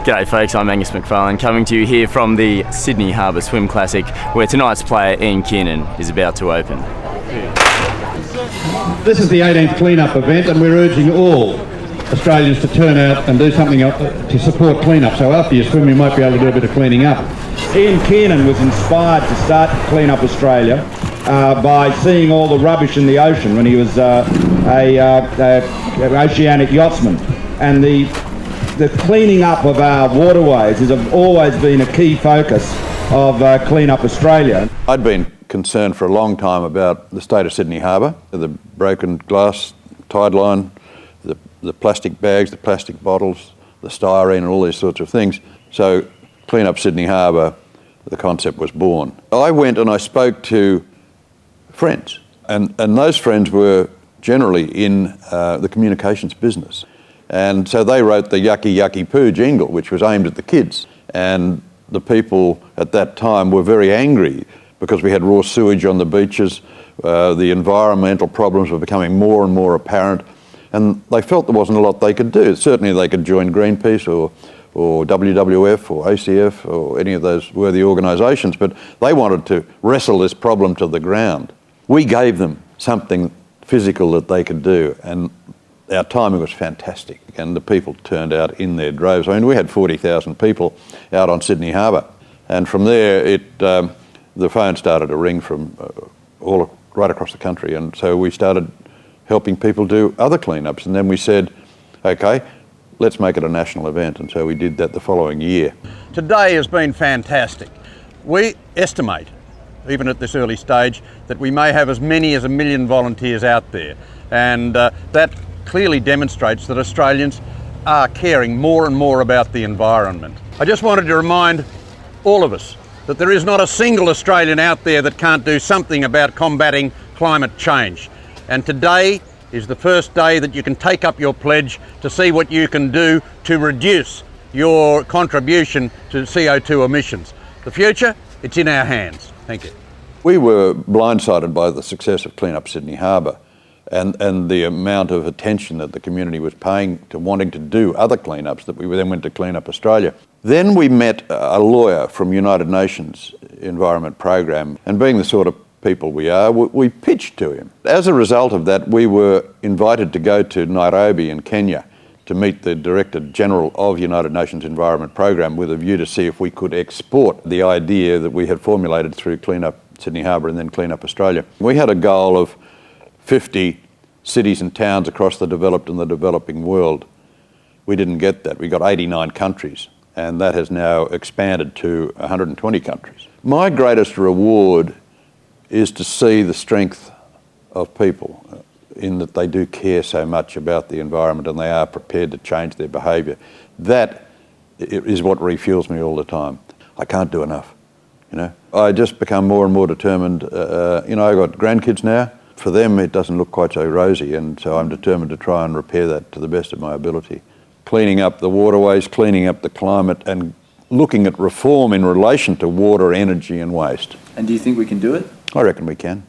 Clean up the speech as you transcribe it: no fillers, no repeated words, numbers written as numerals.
G'day folks, I'm Angus McFarlane coming to you here from the Sydney Harbour Swim Classic, where tonight's player Ian Kiernan is about to open. This is the 18th clean-up event, and we're urging all Australians to turn out and do something to support clean-up. So after you swim, you might be able to do a bit of cleaning up. Ian Kiernan was inspired to start Clean Up Australia by seeing all the rubbish in the ocean when he was an oceanic yachtsman. And the cleaning up of our waterways has always been a key focus of Clean Up Australia. I'd been concerned for a long time about the state of Sydney Harbour, the broken glass tide line, the plastic bags, the plastic bottles, the styrene and all these sorts of things. So Clean Up Sydney Harbour, the concept was born. I went and I spoke to friends, and those friends were generally in the communications business. And so they wrote the Yucky Yucky Poo jingle, which was aimed at the kids. And the people at that time were very angry because we had raw sewage on the beaches, the environmental problems were becoming more and more apparent, and they felt there wasn't a lot they could do. Certainly they could join Greenpeace or WWF or ACF or any of those worthy organisations, but they wanted to wrestle this problem to the ground. We gave them something physical that they could do, and our timing was fantastic, and the people turned out in their droves. I mean, we had 40,000 people out on Sydney Harbour, and from there the phone started to ring from right across the country, and so we started helping people do other cleanups, and then we said, okay, let's make it a national event, and so we did that the following year. Today has been fantastic. We estimate, even at this early stage, that we may have as many as 1 million volunteers out there, and that clearly demonstrates that Australians are caring more and more about the environment. I just wanted to remind all of us that there is not a single Australian out there that can't do something about combating climate change. And today is the first day that you can take up your pledge to see what you can do to reduce your contribution to CO2 emissions. The future, it's in our hands. Thank you. We were blindsided by the success of Clean Up Sydney Harbour and the amount of attention that the community was paying to wanting to do other cleanups that we then went to Clean Up Australia. Then we met a lawyer from United Nations Environment Program, and being the sort of people we are, we pitched to him. As a result of that, we were invited to go to Nairobi in Kenya to meet the Director General of United Nations Environment Program with a view to see if we could export the idea that we had formulated through Clean Up Sydney Harbour and then Clean Up Australia. We had a goal of 50 cities and towns across the developed and the developing world. We didn't get that. We got 89 countries, and that has now expanded to 120 countries. My greatest reward is to see the strength of people in that they do care so much about the environment and they are prepared to change their behaviour. That is what refuels me all the time. I can't do enough, you know. I just become more and more determined. You know, I've got grandkids now. For them, it doesn't look quite so rosy, and so I'm determined to try and repair that to the best of my ability. Cleaning up the waterways, cleaning up the climate, and looking at reform in relation to water, energy and waste. And do you think we can do it? I reckon we can.